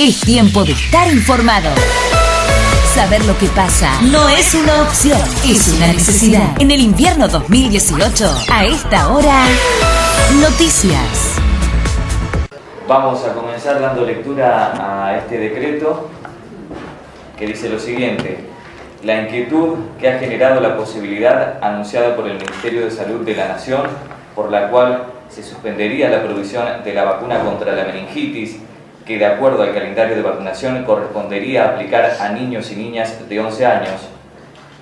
Es tiempo de estar informado. Saber lo que pasa no es una opción, es una necesidad. En el invierno 2018, a esta hora, noticias. Vamos a comenzar dando lectura a este decreto que dice lo siguiente. La inquietud que ha generado la posibilidad anunciada por el Ministerio de Salud de la Nación, por la cual se suspendería la provisión de la vacuna contra la meningitis, que de acuerdo al calendario de vacunación correspondería aplicar a niños y niñas de 11 años,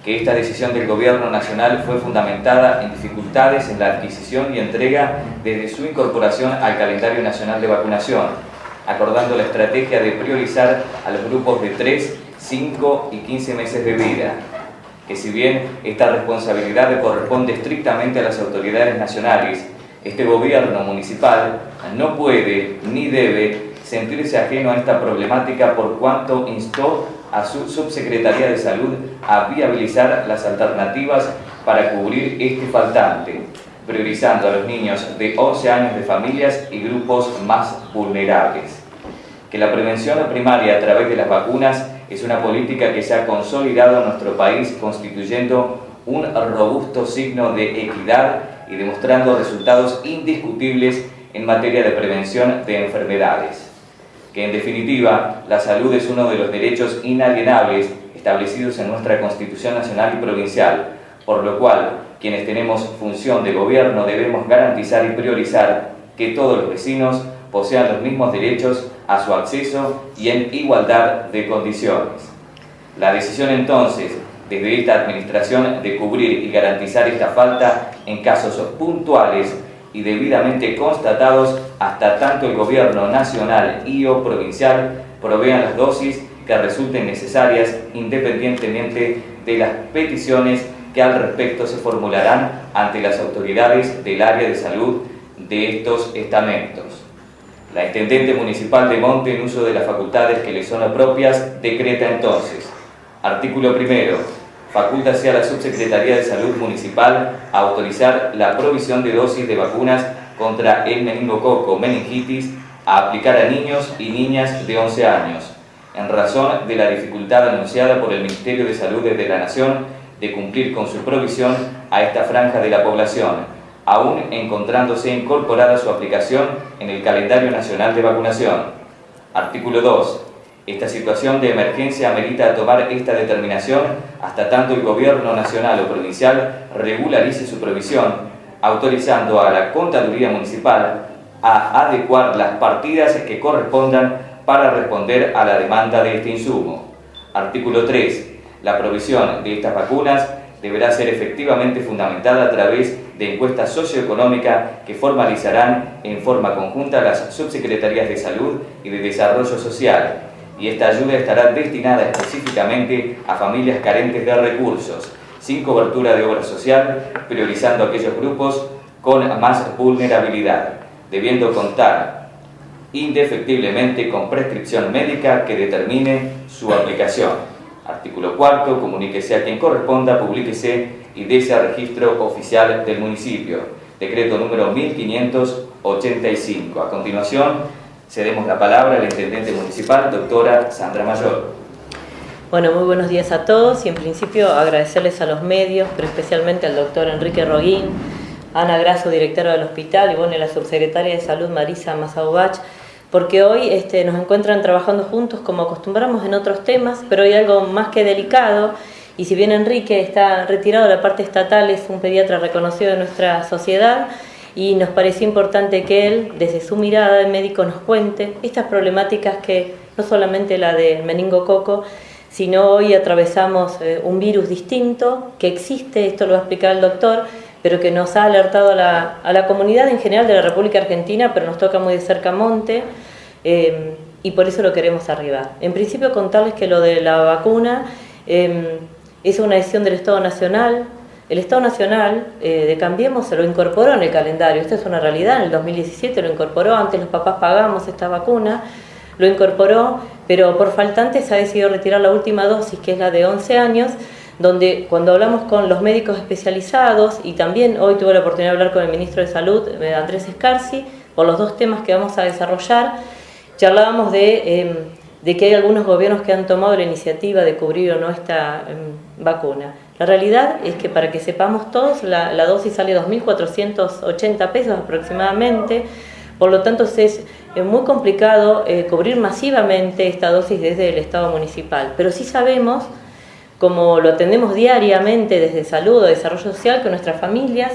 que esta decisión del Gobierno Nacional fue fundamentada en dificultades en la adquisición y entrega desde su incorporación al calendario nacional de vacunación, acordando la estrategia de priorizar a los grupos de 3, 5 y 15 meses de vida, que si bien esta responsabilidad corresponde estrictamente a las autoridades nacionales, este gobierno municipal no puede ni debe sentirse ajeno a esta problemática por cuanto instó a su Subsecretaría de Salud a viabilizar las alternativas para cubrir este faltante, priorizando a los niños de 11 años de familias y grupos más vulnerables. Que la prevención primaria a través de las vacunas es una política que se ha consolidado en nuestro país, constituyendo un robusto signo de equidad y demostrando resultados indiscutibles en materia de prevención de enfermedades. Que en definitiva, la salud es uno de los derechos inalienables establecidos en nuestra Constitución Nacional y Provincial, por lo cual, quienes tenemos función de gobierno debemos garantizar y priorizar que todos los vecinos posean los mismos derechos a su acceso y en igualdad de condiciones. La decisión entonces, desde esta administración, de cubrir y garantizar esta falta en casos puntuales y debidamente constatados hasta tanto el gobierno nacional y o provincial provean las dosis que resulten necesarias independientemente de las peticiones que al respecto se formularán ante las autoridades del área de salud de estos estamentos. La Intendente Municipal de Monte, en uso de las facultades que le son propias, decreta entonces: artículo primero, facúltase a la Subsecretaría de Salud Municipal a autorizar la provisión de dosis de vacunas contra el meningococo meningitis a aplicar a niños y niñas de 11 años, en razón de la dificultad anunciada por el Ministerio de Salud de la Nación de cumplir con su provisión a esta franja de la población, aún encontrándose incorporada su aplicación en el calendario nacional de vacunación. Artículo 2. Esta situación de emergencia amerita tomar esta determinación hasta tanto el gobierno nacional o provincial regularice su provisión, autorizando a la Contaduría Municipal a adecuar las partidas que correspondan para responder a la demanda de este insumo. Artículo 3. La provisión de estas vacunas deberá ser efectivamente fundamentada a través de encuestas socioeconómicas que formalizarán en forma conjunta las subsecretarías de Salud y de Desarrollo Social, y esta ayuda estará destinada específicamente a familias carentes de recursos, sin cobertura de obra social, priorizando aquellos grupos con más vulnerabilidad, debiendo contar indefectiblemente con prescripción médica que determine su aplicación. Artículo 4. Comuníquese a quien corresponda, publíquese y dése a registro oficial del municipio. Decreto número 1585. A continuación, cedemos la palabra al Intendente Municipal, doctora Sandra Mayor. Bueno, muy buenos días a todos y en principio agradecerles a los medios, pero especialmente al doctor Enrique Roguín, Ana Grasso, directora del hospital, y bueno, a la subsecretaria de Salud, Marisa Mazaubach, porque hoy nos encuentran trabajando juntos como acostumbramos en otros temas, pero hay algo más que delicado, y si bien Enrique está retirado de la parte estatal, es un pediatra reconocido de nuestra sociedad, y nos pareció importante que él, desde su mirada de médico, nos cuente estas problemáticas que no solamente la del meningococo, sino hoy atravesamos un virus distinto que existe, esto lo va a explicar el doctor, pero que nos ha alertado a la comunidad en general de la República Argentina, pero nos toca muy de cerca Monte, y por eso lo queremos arribar. En principio contarles que lo de la vacuna es una decisión del Estado Nacional. El Estado Nacional de Cambiemos se lo incorporó en el calendario, esto es una realidad, en el 2017 lo incorporó, antes los papás pagamos esta vacuna, lo incorporó, pero por faltantes ha decidido retirar la última dosis, que es la de 11 años, donde cuando hablamos con los médicos especializados, y también hoy tuve la oportunidad de hablar con el ministro de Salud, Andrés Scarsi, por los dos temas que vamos a desarrollar, charlábamos de de que hay algunos gobiernos que han tomado la iniciativa de cubrir o no esta vacuna. La realidad es que, para que sepamos todos, la dosis sale 2.480 pesos aproximadamente, por lo tanto es muy complicado cubrir masivamente esta dosis desde el Estado municipal, pero sí sabemos, como lo atendemos diariamente desde Salud o Desarrollo Social, que nuestras familias,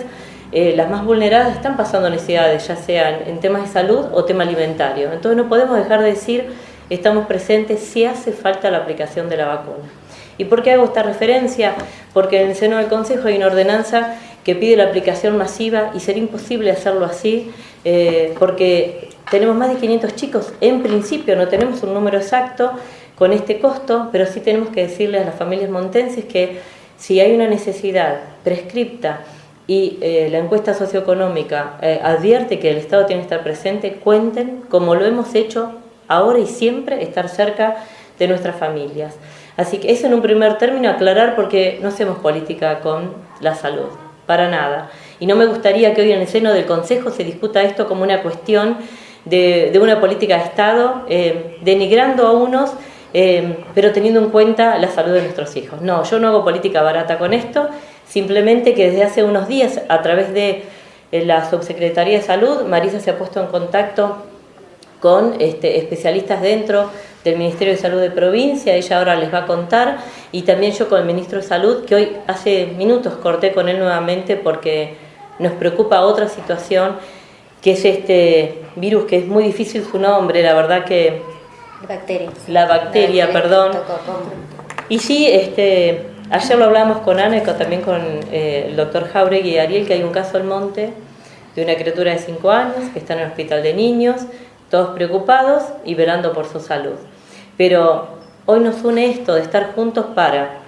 las más vulneradas, están pasando necesidades, ya sean en temas de salud o tema alimentario. Entonces no podemos dejar de decir, estamos presentes si hace falta la aplicación de la vacuna. ¿Y por qué hago esta referencia? Porque en el seno del Consejo hay una ordenanza que pide la aplicación masiva y sería imposible hacerlo así, porque tenemos más de 500 chicos. En principio no tenemos un número exacto con este costo, pero sí tenemos que decirles a las familias montenses que si hay una necesidad prescripta y la encuesta socioeconómica advierte que el Estado tiene que estar presente, cuenten, como lo hemos hecho ahora y siempre, estar cerca de nuestras familias. Así que eso en un primer término, aclarar, porque no hacemos política con la salud, para nada. Y no me gustaría que hoy en el seno del Consejo se discuta esto como una cuestión de una política de Estado, denigrando a unos, pero teniendo en cuenta la salud de nuestros hijos. No, yo no hago política barata con esto, simplemente que desde hace unos días, a través de la Subsecretaría de Salud, Marisa se ha puesto en contacto con especialistas dentro del Ministerio de Salud de provincia, ella ahora les va a contar, y también yo con el Ministro de Salud, que hoy hace minutos corté con él nuevamente porque nos preocupa otra situación, que es este virus, que es muy difícil su nombre, la verdad que... La bacteria, perdón. Y sí, ayer lo hablamos con Ana y también con el doctor Jauregui y Ariel, que hay un caso al monte de una criatura de 5 años que está en el hospital de niños, todos preocupados y velando por su salud. Pero hoy nos une esto de estar juntos para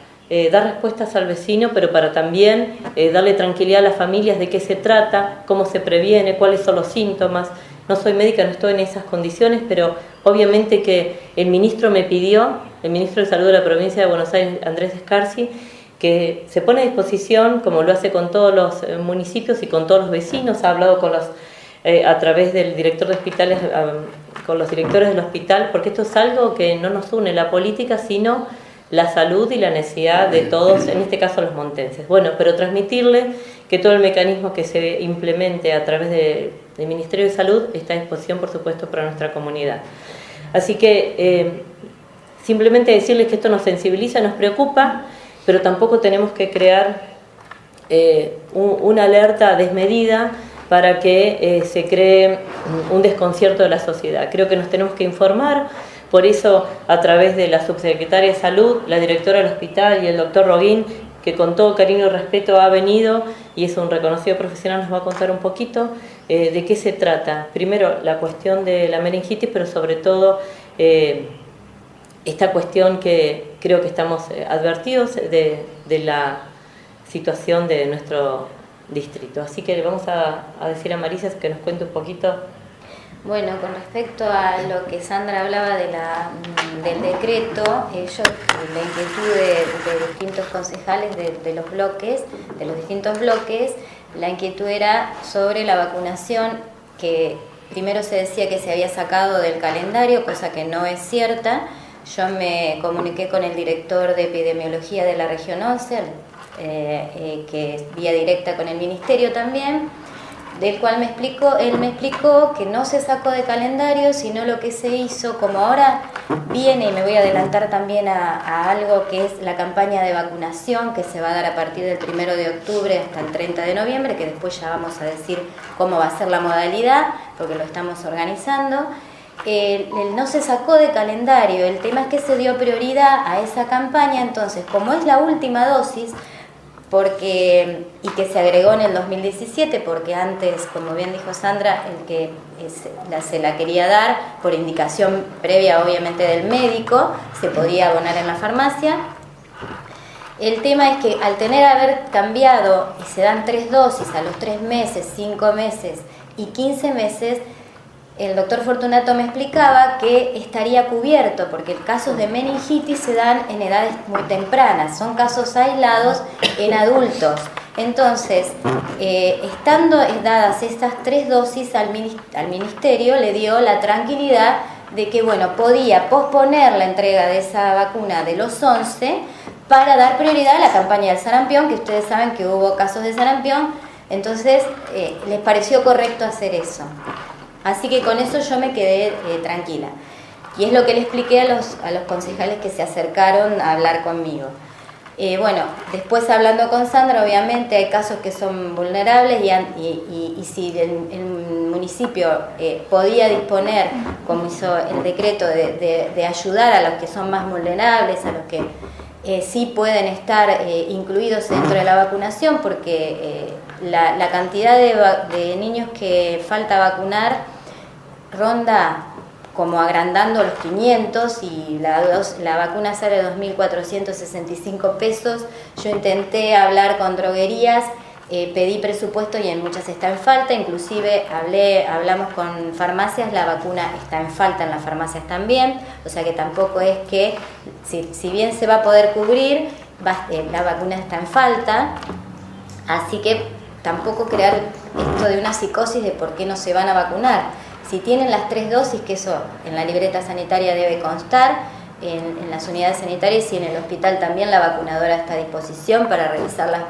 dar respuestas al vecino, pero para también darle tranquilidad a las familias de qué se trata, cómo se previene, cuáles son los síntomas. No soy médica, no estoy en esas condiciones, pero obviamente que el ministro me pidió, el ministro de Salud de la provincia de Buenos Aires, Andrés Escarci, que se pone a disposición, como lo hace con todos los municipios y con todos los vecinos, ha hablado con los a través del director de hospitales, con los directores del hospital, porque esto es algo que no nos une la política, sino la salud y la necesidad de todos, en este caso los montenses. Bueno, pero transmitirle que todo el mecanismo que se implemente a través del Ministerio de Salud está a disposición, por supuesto, para nuestra comunidad. Así que simplemente decirles que esto nos sensibiliza, nos preocupa, pero tampoco tenemos que crear una alerta desmedida para que se cree un desconcierto de la sociedad. Creo que nos tenemos que informar, por eso a través de la subsecretaria de Salud, la directora del hospital y el doctor Roguín, que con todo cariño y respeto ha venido y es un reconocido profesional, nos va a contar un poquito de qué se trata. Primero, la cuestión de la meningitis, pero sobre todo esta cuestión que creo que estamos advertidos de la situación de nuestro distrito. Así que le vamos a decir a Marisa que nos cuente un poquito. Bueno, con respecto a lo que Sandra hablaba del decreto, la inquietud de distintos concejales de los bloques, de los distintos bloques, la inquietud era sobre la vacunación, que primero se decía que se había sacado del calendario, cosa que no es cierta. Yo me comuniqué con el director de epidemiología de la región 11, que es vía directa con el ministerio también, del cual él me explicó que no se sacó de calendario, sino lo que se hizo, como ahora viene, y me voy a adelantar también a algo que es la campaña de vacunación que se va a dar a partir del 1 de octubre hasta el 30 de noviembre, que después ya vamos a decir cómo va a ser la modalidad, porque lo estamos organizando. No se sacó de calendario, el tema es que se dio prioridad a esa campaña, entonces como es la última dosis, y que se agregó en el 2017, porque antes, como bien dijo Sandra, el que se la quería dar por indicación previa obviamente del médico, se podía abonar en la farmacia. El tema es que al haber cambiado y se dan 3 dosis a los 3 meses, 5 meses y 15 meses, el doctor Fortunato me explicaba que estaría cubierto, porque casos de meningitis se dan en edades muy tempranas, son casos aislados en adultos. Entonces, estando dadas estas 3 dosis al ministerio, le dio la tranquilidad de que, bueno, podía posponer la entrega de esa vacuna de los 11 para dar prioridad a la campaña del sarampión, que ustedes saben que hubo casos de sarampión, entonces les pareció correcto hacer eso. Así que con eso yo me quedé tranquila. Y es lo que le expliqué a los concejales que se acercaron a hablar conmigo. Bueno, después hablando con Sandra, obviamente hay casos que son vulnerables y si el municipio podía disponer, como hizo el decreto, de ayudar a los que son más vulnerables, a los que sí pueden estar incluidos dentro de la vacunación, porque la cantidad de niños que falta vacunar ronda como agrandando los 500 y la vacuna sale 2.465 pesos. Yo intenté hablar con droguerías, pedí presupuesto y en muchas está en falta, inclusive hablamos con farmacias, la vacuna está en falta en las farmacias también, o sea que tampoco es que, si bien se va a poder cubrir, la vacuna está en falta, así que tampoco crear esto de una psicosis de por qué no se van a vacunar. Si tienen las 3 dosis, que eso en la libreta sanitaria debe constar, en las unidades sanitarias y en el hospital también la vacunadora está a disposición para revisar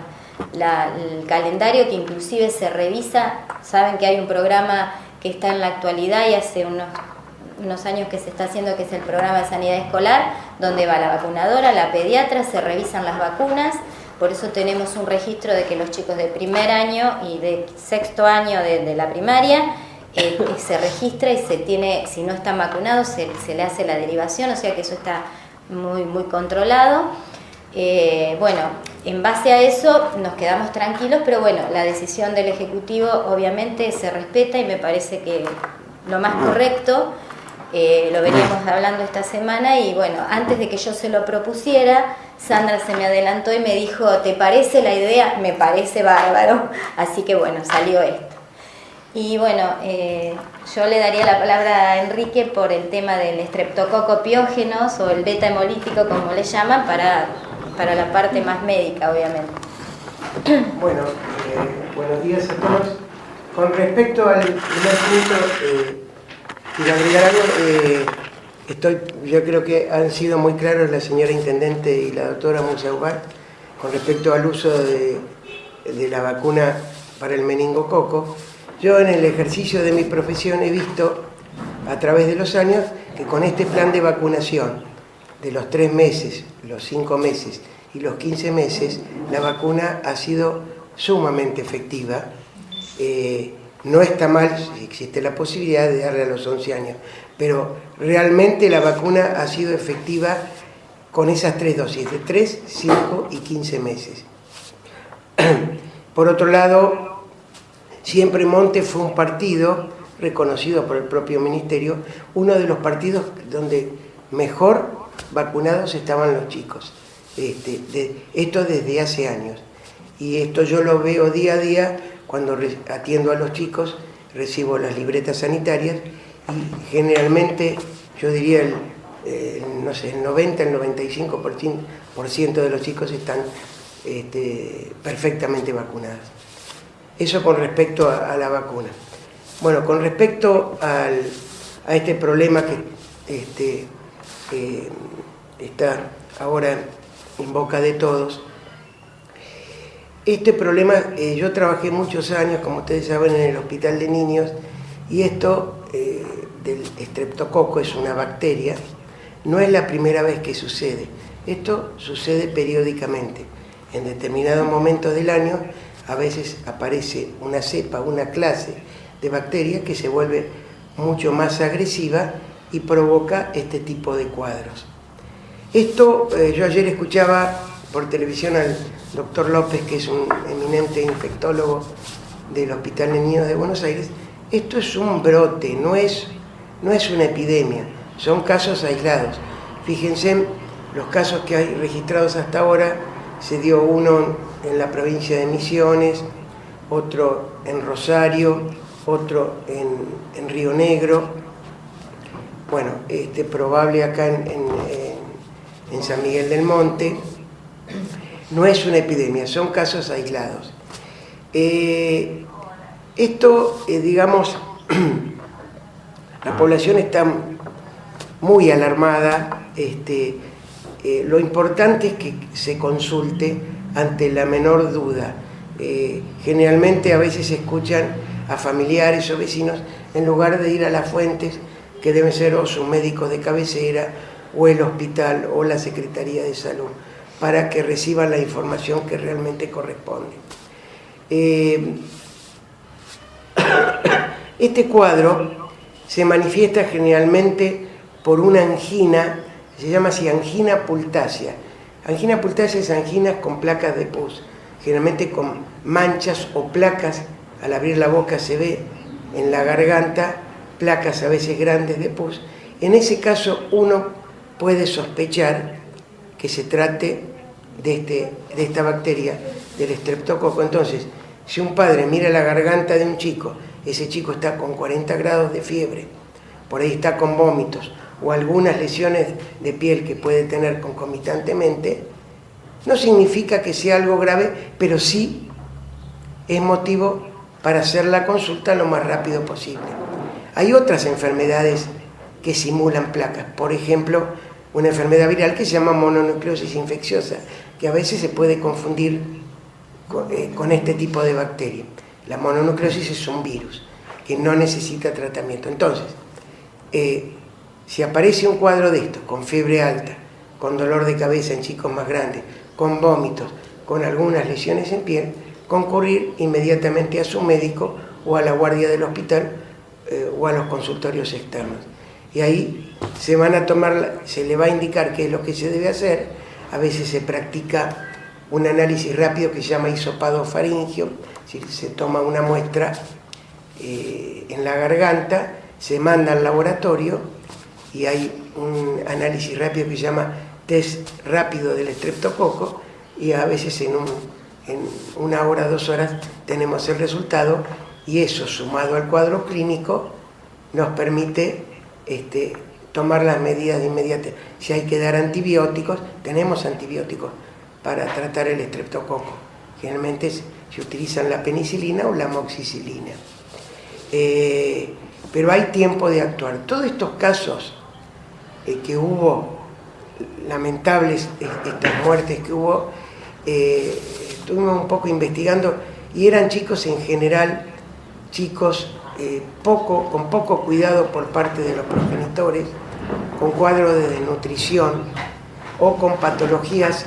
el calendario, que inclusive se revisa. Saben que hay un programa que está en la actualidad y hace unos años que se está haciendo, que es el programa de sanidad escolar, donde va la vacunadora, la pediatra, se revisan las vacunas. Por eso tenemos un registro de que los chicos de primer año y de sexto año de la primaria se registra y se tiene, si no están vacunados, se le hace la derivación, o sea que eso está muy, muy controlado. Bueno, en base a eso nos quedamos tranquilos, pero bueno, la decisión del Ejecutivo obviamente se respeta y me parece que lo más correcto. Lo veníamos hablando esta semana y bueno, antes de que yo se lo propusiera, Sandra se me adelantó y me dijo, ¿te parece la idea? Me parece bárbaro, así que bueno, salió esto. Y bueno, yo le daría la palabra a Enrique por el tema del estreptococo piógenos o el beta hemolítico, como le llaman, para la parte más médica, obviamente. Bueno, buenos días a todos. Con respecto al primer punto, quiero agregar algo. Yo creo que han sido muy claros la señora Intendente y la doctora Musaubat con respecto al uso de la vacuna para el meningococo. Yo en el ejercicio de mi profesión he visto a través de los años que con este plan de vacunación de los 3 meses, los 5 meses y los 15 meses, la vacuna ha sido sumamente efectiva. No está mal, existe la posibilidad de darle a los 11 años, pero realmente la vacuna ha sido efectiva con esas 3 dosis, de 3, 5 y 15 meses. Por otro lado, Siempre Monte fue un partido reconocido por el propio ministerio, uno de los partidos donde mejor vacunados estaban los chicos. Esto desde hace años. Y esto yo lo veo día a día cuando atiendo a los chicos, recibo las libretas sanitarias y generalmente yo diría no sé, el 90, el 95% de los chicos están perfectamente vacunados. Eso con respecto a la vacuna. Bueno, con respecto a este problema que está ahora en boca de todos, este problema, yo trabajé muchos años, como ustedes saben, en el hospital de niños, y esto del estreptococo es una bacteria, no es la primera vez que sucede. Esto sucede periódicamente. En determinados momentos del año, a veces aparece una cepa, una clase de bacterias que se vuelve mucho más agresiva y provoca este tipo de cuadros. Esto, yo ayer escuchaba por televisión al doctor López, que es un eminente infectólogo del Hospital de Niños de Buenos Aires. Esto es un brote, no es una epidemia, son casos aislados. Fíjense los casos que hay registrados hasta ahora. Se dio uno en la provincia de Misiones, otro en Rosario, otro en Río Negro, bueno, probable acá en San Miguel del Monte. No es una epidemia, son casos aislados. Esto, digamos, la población está muy alarmada. Lo importante es que se consulte ante la menor duda. Generalmente a veces se escuchan a familiares o vecinos, en lugar de ir a las fuentes, que deben ser o sus médicos de cabecera, o el hospital, o la Secretaría de Salud, para que reciban la información que realmente corresponde. Este cuadro se manifiesta generalmente por una angina, se llama así angina pultácea. Angina pultácea es anginas con placas de pus, generalmente con manchas o placas. Al abrir la boca se ve en la garganta placas a veces grandes de pus. En ese caso uno puede sospechar que se trate de esta bacteria, del estreptococo. Entonces, si un padre mira la garganta de un chico, ese chico está con 40 grados de fiebre, por ahí está con vómitos o algunas lesiones de piel que puede tener concomitantemente, no significa que sea algo grave, pero sí es motivo para hacer la consulta lo más rápido posible. Hay otras enfermedades que simulan placas, por ejemplo, una enfermedad viral que se llama mononucleosis infecciosa, que a veces se puede confundir con este tipo de bacteria. La mononucleosis es un virus que no necesita tratamiento. Entonces, si aparece un cuadro de estos, con fiebre alta, con dolor de cabeza en chicos más grandes, con vómitos, con algunas lesiones en piel, concurrir inmediatamente a su médico o a la guardia del hospital o a los consultorios externos. Y ahí se le va a indicar qué es lo que se debe hacer. A veces se practica un análisis rápido que se llama hisopado faríngeo, si se toma una muestra en la garganta, se manda al laboratorio y hay un análisis rápido que se llama test rápido del estreptococo, y a veces en 1 hora, 2 horas tenemos el resultado, y eso sumado al cuadro clínico nos permite tomar las medidas de inmediato. Si hay que dar antibióticos, tenemos antibióticos para tratar el estreptococo. Generalmente se utilizan la penicilina o la amoxicilina. Pero hay tiempo de actuar. Todos estos casos que hubo, lamentables, estas muertes que hubo, estuvimos un poco investigando, y eran chicos en general, chicos con poco cuidado por parte de los progenitores, con cuadros de desnutrición o con patologías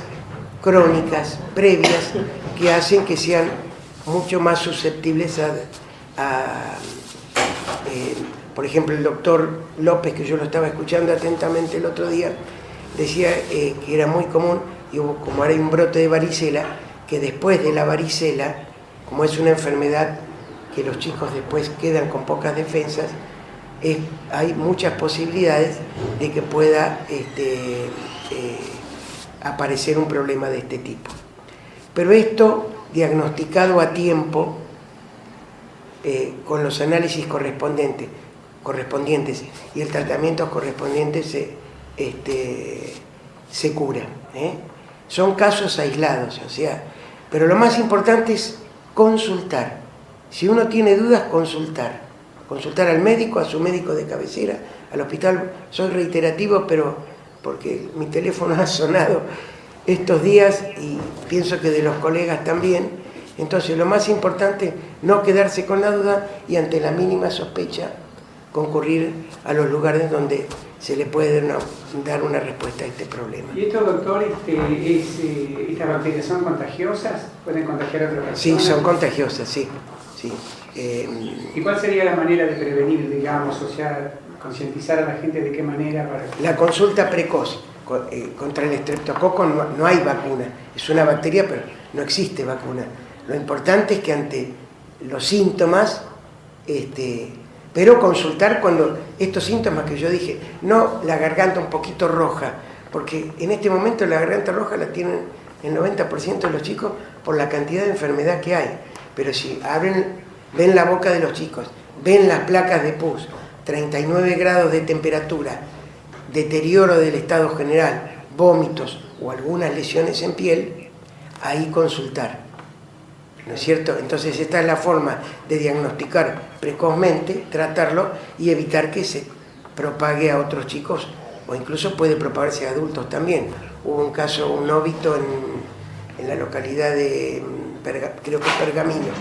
crónicas previas que hacen que sean mucho más susceptibles por ejemplo, el doctor López, que yo lo estaba escuchando atentamente el otro día, decía que era muy común, y como ahora hay un brote de varicela, que después de la varicela, como es una enfermedad que los chicos después quedan con pocas defensas, hay muchas posibilidades de que pueda aparecer un problema de este tipo. Pero esto, diagnosticado a tiempo, con los análisis correspondientes y el tratamiento correspondiente, se cura. Son casos aislados, pero lo más importante es consultar. Si uno tiene dudas, consultar al médico, a su médico de cabecera, al hospital. Soy reiterativo, pero porque mi teléfono ha sonado estos días y pienso que de los colegas también. Entonces, lo más importante, no quedarse con la duda, y ante la mínima sospecha, concurrir a los lugares donde se le puede dar una respuesta a este problema. ¿Y esto, doctor, estas bacterias son contagiosas? ¿Pueden contagiar a otra persona? Sí, son contagiosas, sí. ¿Y cuál sería la manera de prevenir, digamos, o sea, concientizar a la gente de qué manera? La consulta precoz. Contra el estreptococo no hay vacuna. Es una bacteria, pero no existe vacuna. Lo importante es que ante los síntomas, pero consultar cuando estos síntomas que yo dije, no la garganta un poquito roja, porque en este momento la garganta roja la tienen el 90% de los chicos por la cantidad de enfermedad que hay. Pero si ven la boca de los chicos, ven las placas de pus, 39 grados de temperatura, deterioro del estado general, vómitos o algunas lesiones en piel, ahí consultar, ¿no es cierto? Entonces esta es la forma de diagnosticar precozmente, tratarlo y evitar que se propague a otros chicos o incluso puede propagarse a adultos también. Hubo un caso, un óbito en la localidad de, creo que Pergamino.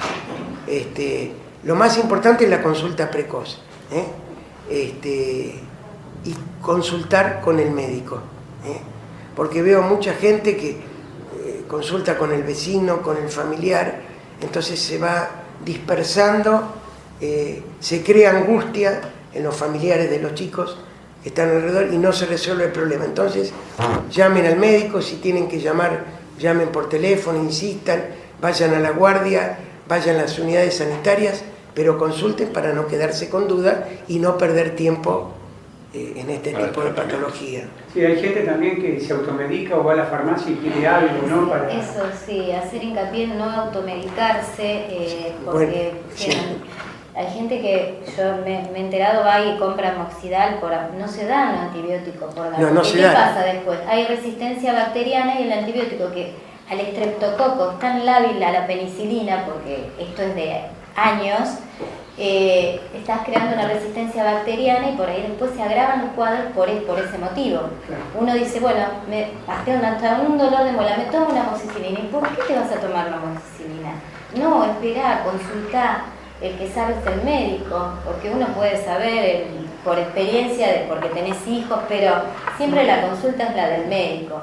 Lo más importante es la consulta precoz, y consultar con el médico, porque veo mucha gente que consulta con el vecino, con el familiar, entonces se va dispersando, se crea angustia en los familiares de los chicos que están alrededor y no se resuelve el problema. Entonces llamen al médico, si tienen que llamar, llamen por teléfono, insistan, vayan a la guardia, vayan a las unidades sanitarias, pero consulten para no quedarse con duda y no perder tiempo en este tipo de patología. Sí, hay gente también que se automedica o va a la farmacia y pide algo, ¿no? Para... Eso sí, hacer hincapié en no automedicarse, porque bueno, sí. Hay gente que yo me he enterado, va y compra Moxidal, no se dan los antibióticos por la no ¿Qué pasa después? Hay resistencia bacteriana y el antibiótico que al estreptococo es tan lábil a la penicilina, porque esto es de años, estás creando una resistencia bacteriana y por ahí después se agravan los cuadros por ese motivo. Uno dice, bueno, hasta un dolor de muela, me tomo una amoxicilina. ¿Y por qué te vas a tomar una amoxicilina? No, espera, consulta. El que sabe es el médico, porque uno puede saber por experiencia, porque tenés hijos, pero siempre la consulta es la del médico.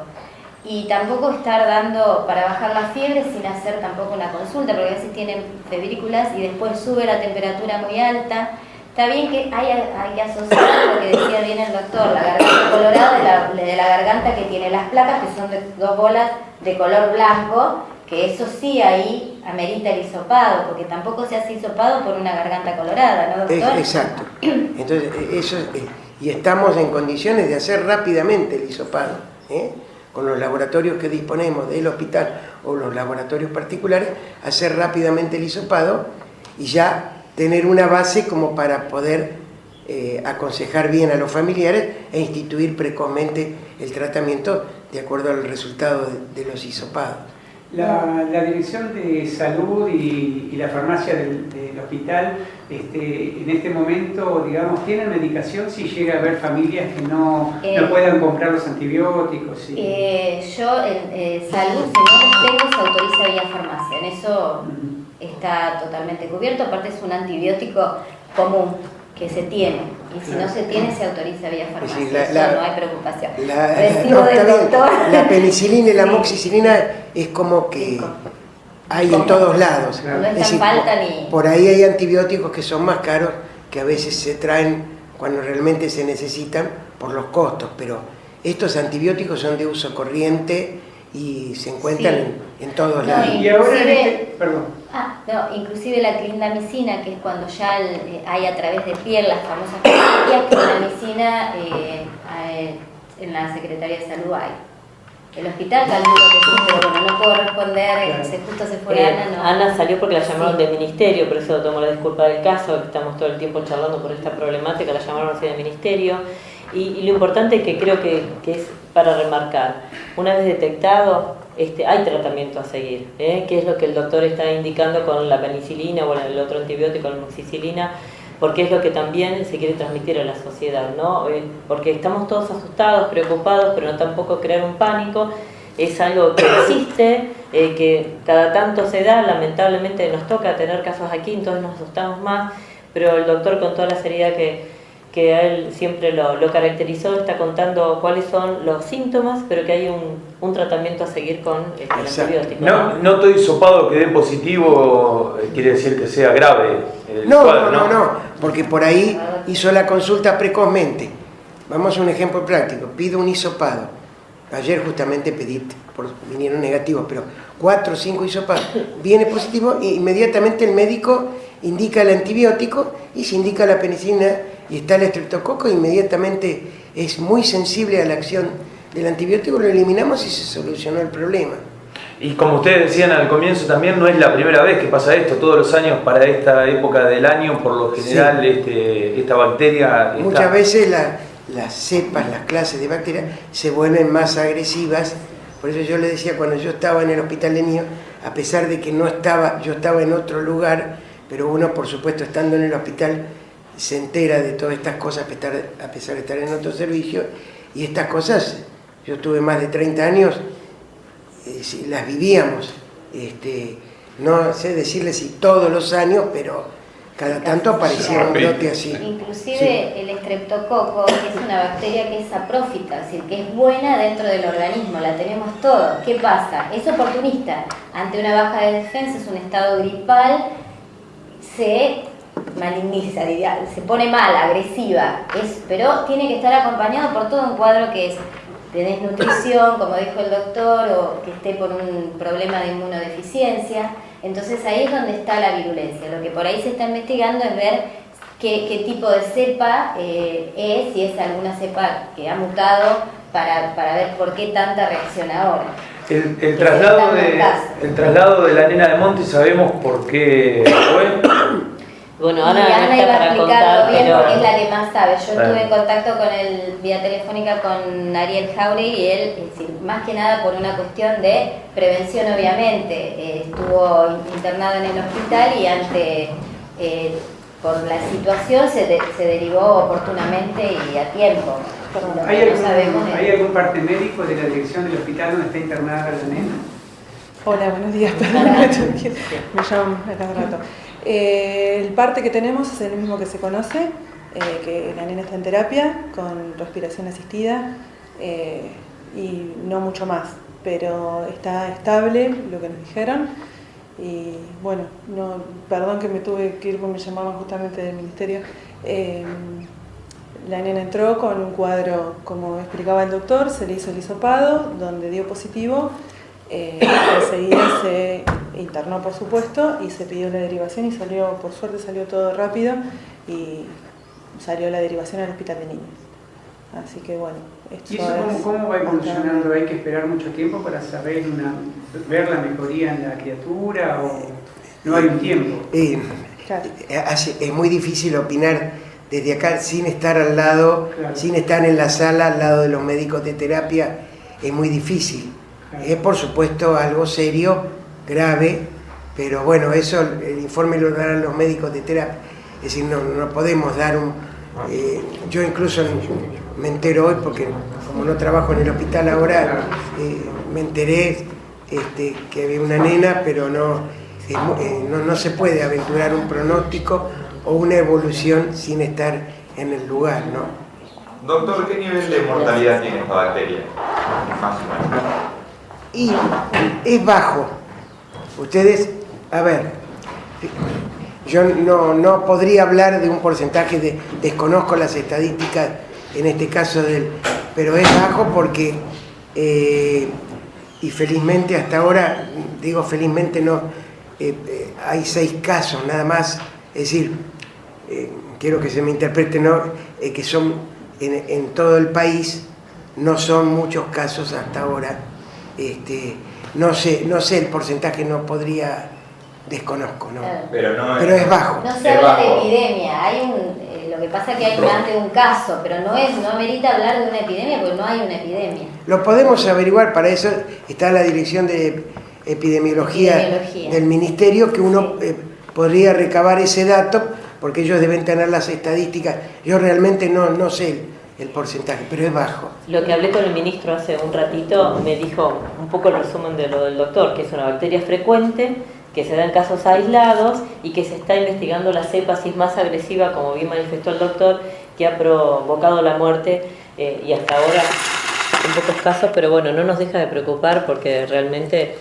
Y tampoco estar dando para bajar la fiebre sin hacer tampoco una consulta, porque a veces tienen febrículas y después sube la temperatura muy alta. Está bien que hay que asociar lo que decía bien el doctor, la garganta colorada de la garganta que tiene las placas, que son de 2 bolas de color blanco, que eso sí ahí amerita el hisopado, porque tampoco se hace hisopado por una garganta colorada, ¿no, doctor? Exacto. Entonces, eso y estamos en condiciones de hacer rápidamente el hisopado, con los laboratorios que disponemos del hospital o los laboratorios particulares, hacer rápidamente el hisopado y ya tener una base como para poder aconsejar bien a los familiares e instituir precozmente el tratamiento de acuerdo al resultado de los hisopados. La Dirección de Salud y la farmacia del hospital, en este momento, digamos, ¿tienen medicación si llega a haber familias que no puedan comprar los antibióticos? Sí. Salud, si no los tengo, se autoriza vía farmacia. En eso está totalmente cubierto. Aparte es un antibiótico común que se tiene. Y si no se tiene, se autoriza vía farmacia. Sí, no hay preocupación. Recibo del doctor. La penicilina y la amoxicilina es como que hay en todos lados. No es tan falta ni... Por ahí hay antibióticos que son más caros, que a veces se traen cuando realmente se necesitan por los costos, pero estos antibióticos son de uso corriente y se encuentran en todos lados. Y ahora perdón. Inclusive la clindamicina, que es cuando ya hay a través de piel las famosas pastillas, clindamicina en la Secretaría de Salud hay. El hospital calculo que sí, pero bueno, no puedo responder, justo se fue Ana. No. Ana salió porque la llamaron del ministerio, por eso tomo la disculpa del caso, estamos todo el tiempo charlando por esta problemática, la llamaron así del ministerio. Y lo importante es que creo que es para remarcar, una vez detectado, hay tratamiento a seguir, que es lo que el doctor está indicando con la penicilina o el otro antibiótico, la amoxicilina, porque es lo que también se quiere transmitir a la sociedad, ¿no? Porque estamos todos asustados, preocupados, pero no tampoco crear un pánico. Es algo que existe, que cada tanto se da, lamentablemente nos toca tener casos aquí, entonces nos asustamos más, pero el doctor, con toda la seriedad que a él siempre lo caracterizó, está contando cuáles son los síntomas, pero que hay un tratamiento a seguir con el antibiótico. No estoy hisopado que dé positivo, quiere decir que sea grave el cuadro, no, porque por ahí hizo la consulta precozmente. Vamos a un ejemplo práctico, pido un hisopado. Ayer justamente vinieron negativos, pero 4 o 5 hisopados. Viene positivo e inmediatamente el médico indica el antibiótico y se indica la penicilina y está el estreptococo, inmediatamente es muy sensible a la acción del antibiótico, lo eliminamos y se solucionó el problema. Y como ustedes decían al comienzo, también no es la primera vez que pasa esto, todos los años para esta época del año, por lo general, sí. Esta bacteria... Muchas veces las cepas, las clases de bacterias se vuelven más agresivas, por eso yo le decía, cuando yo estaba en el hospital de niños, a pesar de que yo estaba en otro lugar, pero uno, por supuesto, estando en el hospital, se entera de todas estas cosas a pesar de estar en otro servicio, Y estas cosas, yo tuve más de 30 años, las vivíamos. No sé decirle si todos los años, pero cada tanto aparecía un brote así. Inclusive Sí. el estreptococo, que es una bacteria que es saprófita, es decir, que es buena dentro del organismo, la tenemos todos. ¿Qué pasa? Es oportunista. Ante una baja de defensa, es un estado gripal, se maligniza, diría, se pone mal, agresiva, pero tiene que estar acompañado por todo un cuadro que es de desnutrición, como dijo el doctor, o que esté por un problema de inmunodeficiencia. Entonces ahí es donde está la virulencia. Lo que por ahí se está investigando es ver qué tipo de cepa es, si es alguna cepa que ha mutado, para ver por qué tanta reacción ahora. El traslado de la nena de Monte, ¿sabemos por qué fue? Bueno, Ana está iba a para explicarlo contar, bien pero... porque es la que más sabe. Yo estuve en contacto con él vía telefónica con Ariel Jauregui y él, es decir, más que nada por una cuestión de prevención, obviamente. Estuvo internado en el hospital y por la situación se derivó oportunamente y a tiempo. ¿Hay algún parte médico de la dirección del hospital donde está internada la nena? Hola, buenos días. Perdón, me llaman a cada rato. El parte que tenemos es el mismo que se conoce, que la nena está en terapia con respiración asistida y no mucho más, pero está estable, lo que nos dijeron. Y bueno, perdón que me tuve que ir porque me llamaban justamente del ministerio. La nena entró con un cuadro, como explicaba el doctor, se le hizo el hisopado, donde dio positivo. Enseguida se internó, por supuesto, y se pidió la derivación y salió, por suerte salió todo rápido y salió la derivación al hospital de niños. Así que bueno, esto ¿Y eso cómo va evolucionando? ¿Hay que esperar mucho tiempo para saber ver la mejoría en la criatura o no hay un tiempo? Claro. Es muy difícil opinar desde acá sin estar al lado, Claro. sin estar en la sala al lado de los médicos de terapia, es muy difícil. Es por supuesto algo serio, grave, pero bueno, eso el informe lo darán los médicos de terapia. Es decir, no podemos dar yo incluso me entero hoy, porque como no trabajo en el hospital ahora, me enteré que había una nena, pero no se puede aventurar un pronóstico o una evolución sin estar en el lugar, ¿no? Doctor, ¿qué nivel de mortalidad tiene esta bacteria? Más o menos. Y es bajo. Ustedes, a ver, yo no podría hablar de un porcentaje, desconozco las estadísticas en este caso pero es bajo porque, y felizmente hasta ahora, digo felizmente no, hay 6 casos nada más, es decir, quiero que se me interprete, ¿no? Que son en todo el país, no son muchos casos hasta ahora. No sé el porcentaje, no podría, desconozco, ¿no? Claro. Pero es bajo. No se habla de epidemia, lo que pasa es que hay más de un caso, pero no amerita hablar de una epidemia porque no hay una epidemia. Lo podemos averiguar, para eso está la dirección de epidemiología del ministerio, que uno podría recabar ese dato, porque ellos deben tener las estadísticas. Yo realmente no sé el porcentaje, pero es bajo. Lo que hablé con el ministro hace un ratito me dijo un poco el resumen de lo del doctor, que es una bacteria frecuente, que se da en casos aislados y que se está investigando la cepa si es más agresiva, como bien manifestó el doctor, que ha provocado la muerte y hasta ahora en pocos casos, pero bueno, no nos deja de preocupar porque realmente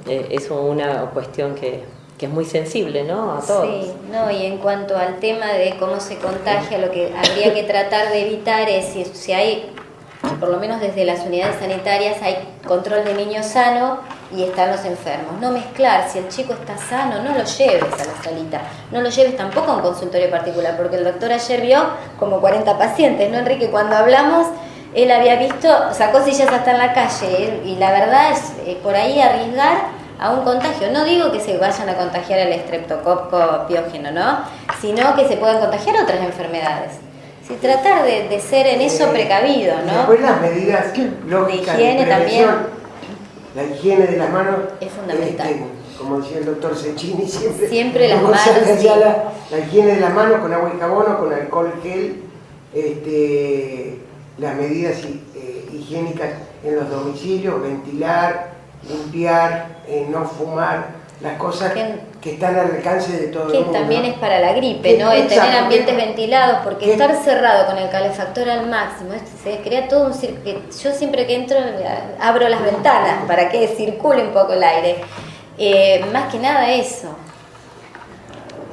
es una cuestión que es muy sensible, ¿no? A todos. Sí, y en cuanto al tema de cómo se contagia, lo que habría que tratar de evitar es si hay, por lo menos desde las unidades sanitarias, hay control de niños sanos y están los enfermos. No mezclar, si el chico está sano, no lo lleves a la salita, no lo lleves tampoco a un consultorio particular, porque el doctor ayer vio como 40 pacientes, ¿no, Enrique? Cuando hablamos, él había visto, sacó sillas hasta en la calle, y la verdad es por ahí arriesgar a un contagio. No digo que se vayan a contagiar el estreptococo piógeno, ¿no? Sino que se puedan contagiar otras enfermedades. Si tratar de ser en eso precavido, ¿no? Después las medidas lógicas de higiene también. La higiene de las manos es fundamental. Como decía el doctor Cecchini, siempre las manos. Sí. La higiene de las manos con agua y jabón o con alcohol gel, las medidas higiénicas en los domicilios, ventilar, limpiar, no fumar, las cosas que están al alcance de todo el mundo. Que también es para la gripe, ¿no? Tener ambientes ventilados, porque estar cerrado con el calefactor al máximo, se crea todo un circuito. Yo siempre que entro abro las ventanas para que circule un poco el aire. Más que nada eso.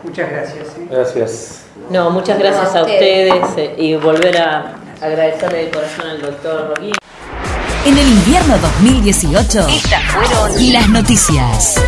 Muchas gracias. Gracias. No, muchas gracias a ustedes y volver a agradecerle de corazón al doctor Roguín. En el invierno 2018, estas fueron las noticias.